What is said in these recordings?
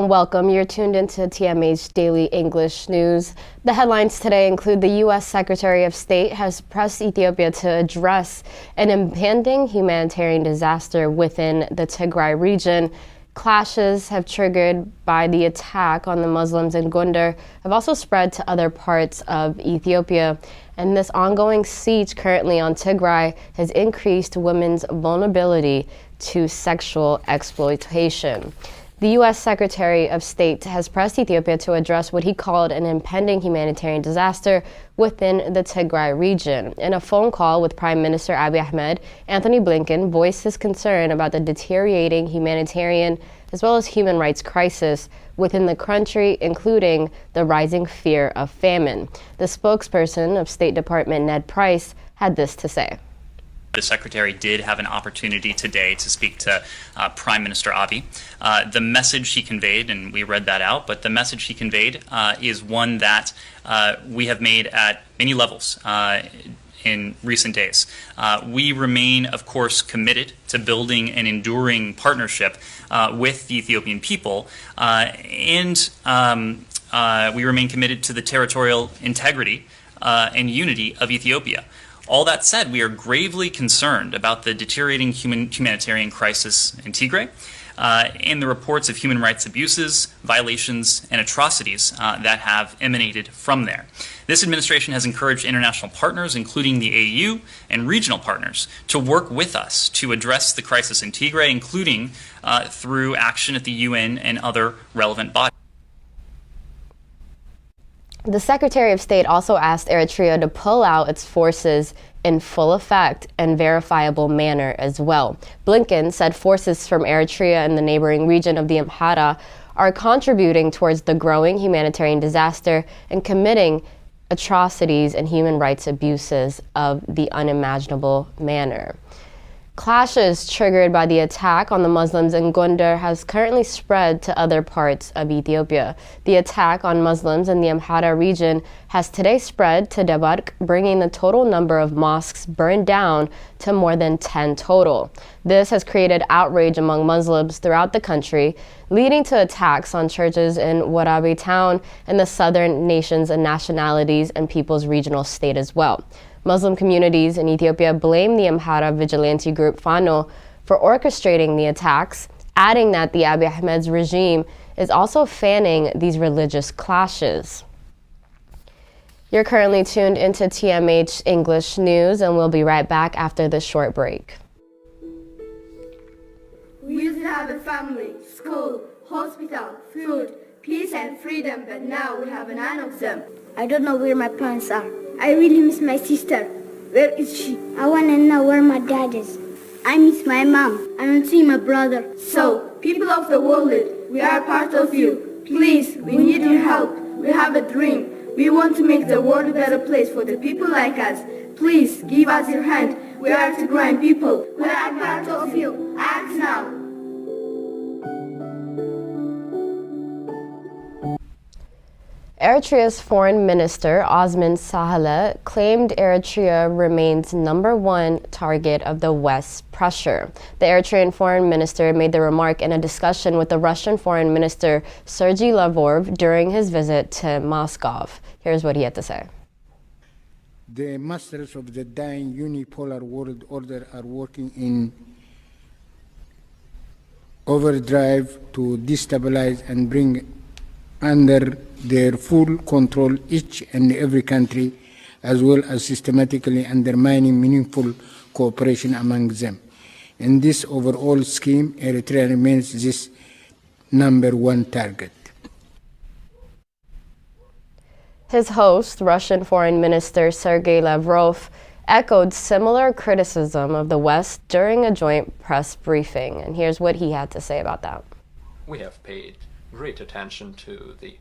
and welcome. You're tuned into TMH Daily English News. The headlines today include the U.S. Secretary of State has pressed Ethiopia to address an impending humanitarian disaster within the Tigray region. Clashes have triggered by the attack on the Muslims in Gondar have also spread to other parts of Ethiopia. And this ongoing siege currently on Tigray has increased women's vulnerability to sexual exploitation. The U.S. Secretary of State has pressed Ethiopia to address what he called an impending humanitarian disaster within the Tigray region. In a phone call with Prime Minister Abiy Ahmed, Anthony Blinken voiced his concern about the deteriorating humanitarian as well as human rights crisis within the country, including the rising fear of famine. The spokesperson of State Department, Ned Price, had this to say. The Secretary did have an opportunity today to speak to Prime Minister Abiy. The message he conveyed, and we read that out, but the message he conveyed is one that we have made at many levels in recent days. We remain, of course, committed to building an enduring partnership with the Ethiopian people, and we remain committed to the territorial integrity and unity of Ethiopia. All that said, we are gravely concerned about the deteriorating humanitarian crisis in Tigray and the reports of human rights abuses, violations, and atrocities that have emanated from there. This administration has encouraged international partners, including the AU and regional partners, to work with us to address the crisis in Tigray, including through action at the UN and other relevant bodies. The Secretary of State also asked Eritrea to pull out its forces in full effect and verifiable manner as well. Blinken said forces from Eritrea and the neighboring region of the Amhara are contributing towards the growing humanitarian disaster and committing atrocities and human rights abuses of the unimaginable manner. Clashes triggered by the attack on the Muslims in Gondar has currently spread to other parts of Ethiopia. The attack on Muslims in the Amhara region has today spread to Debark, bringing the total number of mosques burned down to more than 10 total. This has created outrage among Muslims throughout the country, leading to attacks on churches in Warabi town and the southern nations and nationalities and people's regional state as well. Muslim communities in Ethiopia blame the Amhara vigilante group Fano for orchestrating the attacks, adding that the Abiy Ahmed's regime is also fanning these religious clashes. You're currently tuned into TMH English News, and we'll be right back after this short break. We used to have a family, school, hospital, food, peace and freedom, but now we have none of them. I don't know where my parents are. I really miss my sister. Where is she? I want to know where my dad is. I miss my mom. I don't see my brother. So, people of the world, we are part of you. Please, we need your help. We have a dream. We want to make the world a better place for the people like us. Please, give us your hand. We are Tigrayan people. We are part of you. Act now. Eritrea's Foreign Minister Osman Sahle claimed Eritrea remains #1 target of the West's pressure. The Eritrean Foreign Minister made the remark in a discussion with the Russian Foreign Minister Sergei Lavrov during his visit to Moscow. Here's what he had to say. The masters of the dying unipolar world order are working in overdrive to destabilize and bring under their full control each and every country, as well as systematically undermining meaningful cooperation among them. In this overall scheme, Eritrea remains this #1 target. His host, Russian Foreign Minister Sergei Lavrov, echoed similar criticism of the West during a joint press briefing. And here's what he had to say about that. We have paid great attention to the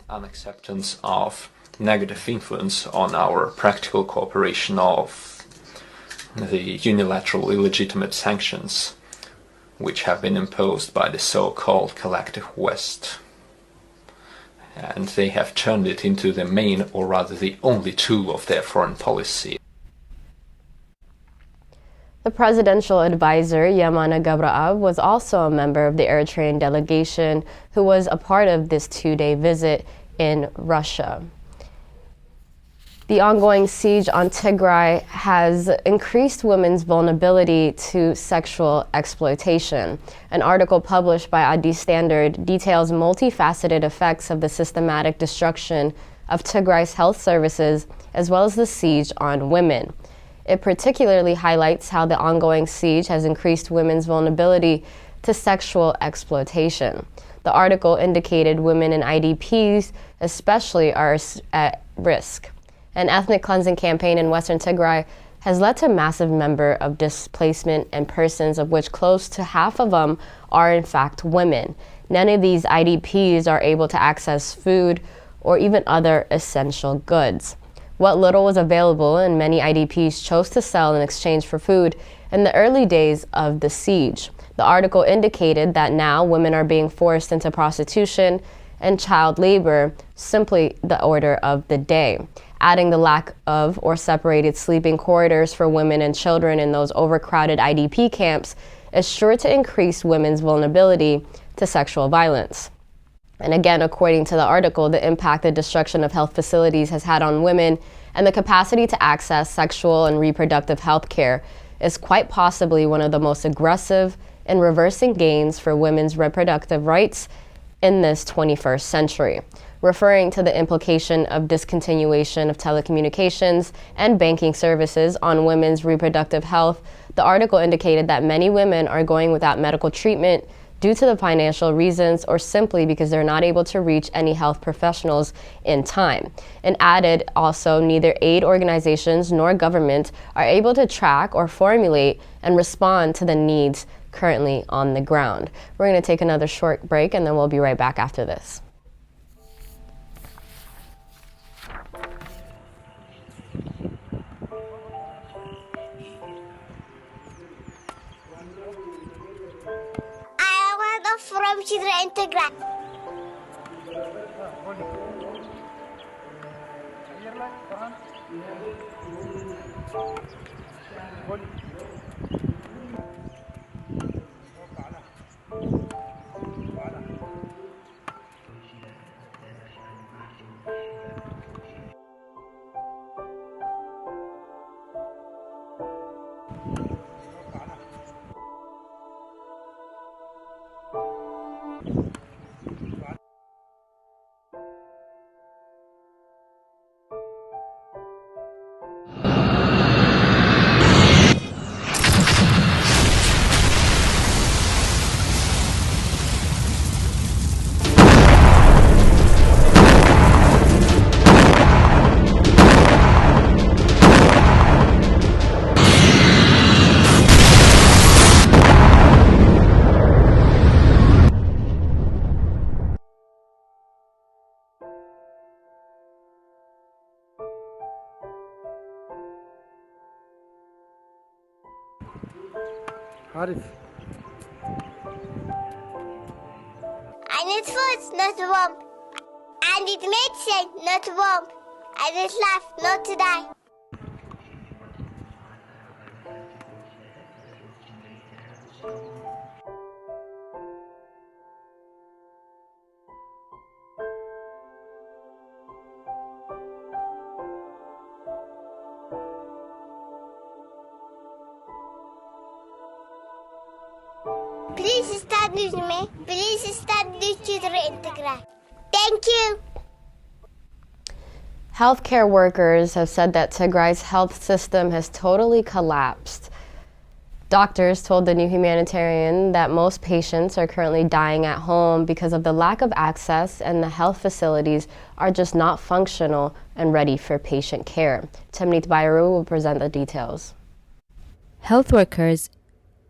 unacceptance of negative influence on our practical cooperation of the unilateral illegitimate sanctions which have been imposed by the so-called collective West. And they have turned it into the main, or rather the only tool of their foreign policy. The presidential advisor, Yamana Gabraab, was also a member of the Eritrean delegation who was a part of this two-day visit in Russia. The ongoing siege on Tigray has increased women's vulnerability to sexual exploitation. An article published by Addis Standard details multifaceted effects of the systematic destruction of Tigray's health services, as well as the siege on women. It particularly highlights how the ongoing siege has increased women's vulnerability to sexual exploitation. The article indicated women and IDPs especially are at risk. An ethnic cleansing campaign in western Tigray has led to massive number of displacement and persons, of which close to half of them are in fact women. None of these IDPs are able to access food or even other essential goods. What little was available, and many IDPs chose to sell in exchange for food in the early days of the siege. The article indicated that now women are being forced into prostitution and child labor, simply the order of the day. Adding the lack of or separated sleeping corridors for women and children in those overcrowded IDP camps is sure to increase women's vulnerability to sexual violence. And again, according to the article, the impact the destruction of health facilities has had on women and the capacity to access sexual and reproductive health care is quite possibly one of the most aggressive in reversing gains for women's reproductive rights in this 21st century. Referring to the implication of discontinuation of telecommunications and banking services on women's reproductive health, the article indicated that many women are going without medical treatment due to the financial reasons or simply because they're not able to reach any health professionals in time. And added also, neither aid organizations nor government are able to track or formulate and respond to the needs currently on the ground. We're going to take another short break and then we'll be right back after this. From Tigray and Tigray. عارف I need food, not warm. I need medicine, not warm. I need life, not to die. Please start with me. Please start with children in Tigray. Thank you. Healthcare workers have said that Tigray's health system has totally collapsed. Doctors told the New Humanitarian that most patients are currently dying at home because of the lack of access, and the health facilities are just not functional and ready for patient care. Timnit Bayru will present the details. Health workers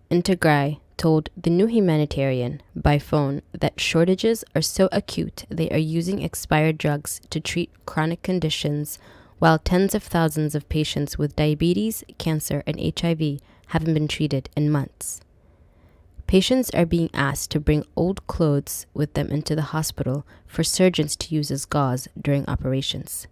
in Tigray told the New Humanitarian by phone that shortages are so acute they are using expired drugs to treat chronic conditions, while tens of thousands of patients with diabetes, cancer, and HIV haven't been treated in months. Patients are being asked to bring old clothes with them into the hospital for surgeons to use as gauze during operations.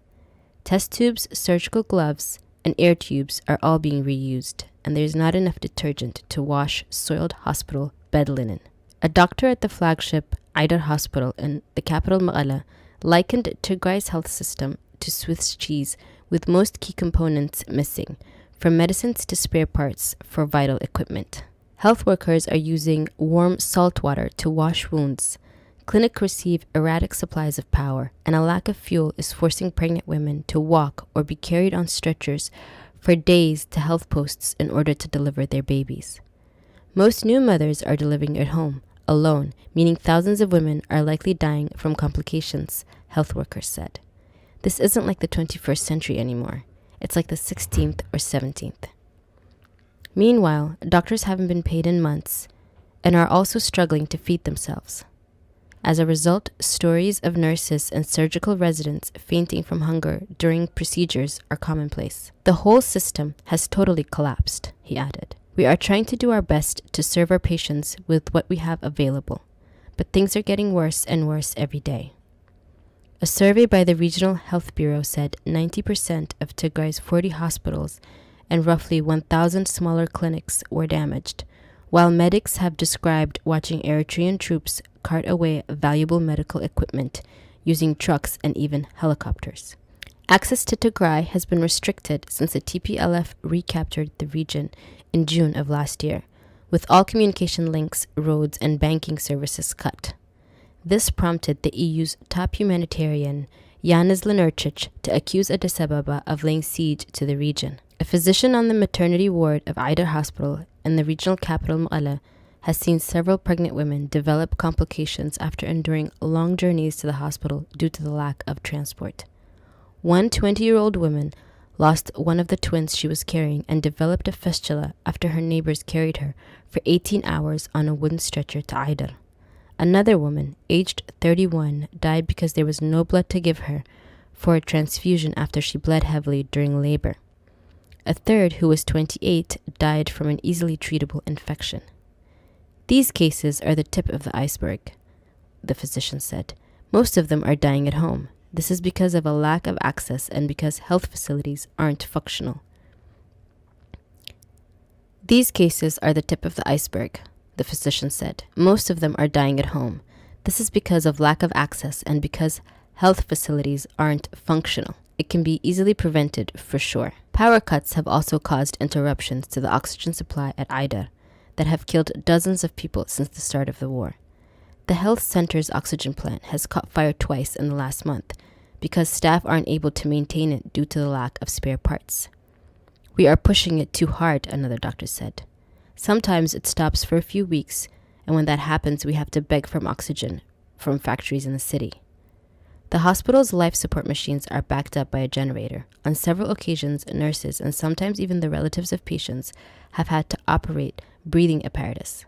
Test tubes, surgical gloves, and air tubes are all being reused. and there's not enough detergent to wash soiled hospital bed linen. A doctor at the flagship Aidar Hospital in the capital Mekelle likened Tigray's health system to Swiss cheese, with most key components missing, from medicines to spare parts for vital equipment. Health workers are using warm salt water to wash wounds. Clinics receive erratic supplies of power, and a lack of fuel is forcing pregnant women to walk or be carried on stretchers for days to health posts in order to deliver their babies. Most new mothers are delivering at home, alone, meaning thousands of women are likely dying from complications, health workers said. This isn't like the 21st century anymore. It's like the 16th or 17th. Meanwhile, doctors haven't been paid in months and are also struggling to feed themselves. As a result, stories of nurses and surgical residents fainting from hunger during procedures are commonplace. The whole system has totally collapsed, he added. We are trying to do our best to serve our patients with what we have available, but things are getting worse and worse every day. A survey by the Regional Health Bureau said 90% of Tigray's 40 hospitals and roughly 1,000 smaller clinics were damaged, while medics have described watching Eritrean troops cart away valuable medical equipment using trucks and even helicopters. Access to Tigray has been restricted since the TPLF recaptured the region in June of last year, with all communication links, roads, and banking services cut. This prompted the EU's top humanitarian, Yanis Lenarcic, to accuse Addis Ababa of laying siege to the region. A physician on the maternity ward of Aidar Hospital in the regional capital Mekelle has seen several pregnant women develop complications after enduring long journeys to the hospital due to the lack of transport. One 20-year-old woman lost one of the twins she was carrying and developed a fistula after her neighbors carried her for 18 hours on a wooden stretcher to Aidar. Another woman, aged 31, died because there was no blood to give her for a transfusion after she bled heavily during labor. A third, who was 28, died from an easily treatable infection. These cases are the tip of the iceberg, the physician said. Most of them are dying at home. This is because of a lack of access and because health facilities aren't functional. These cases are the tip of the iceberg, the physician said. Most of them are dying at home. This is because of lack of access and because health facilities aren't functional. It can be easily prevented, for sure. Power cuts have also caused interruptions to the oxygen supply at Aidar that have killed dozens of people since the start of the war. The health center's oxygen plant has caught fire twice in the last month because staff aren't able to maintain it due to the lack of spare parts. We are pushing it too hard, another doctor said. Sometimes it stops for a few weeks, and when that happens, we have to beg for oxygen from factories in the city. The hospital's life support machines are backed up by a generator. On several occasions, nurses and sometimes even the relatives of patients have had to operate breathing apparatus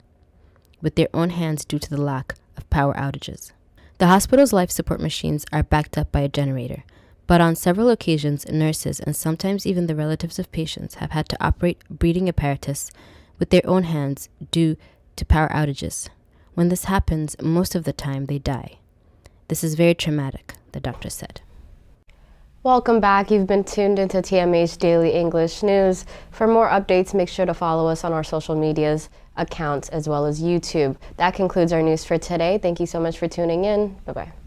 with their own hands due to the lack of power outages. The hospital's life support machines are backed up by a generator, but on several occasions, nurses and sometimes even the relatives of patients have had to operate breathing apparatus with their own hands due to power outages. When this happens, most of the time they die. This is very traumatic, the doctor said. Welcome back. You've been tuned into TMH Daily English News. For more updates, make sure to follow us on our social medias accounts as well as YouTube. That concludes our news for today. Thank you so much for tuning in. Bye-bye.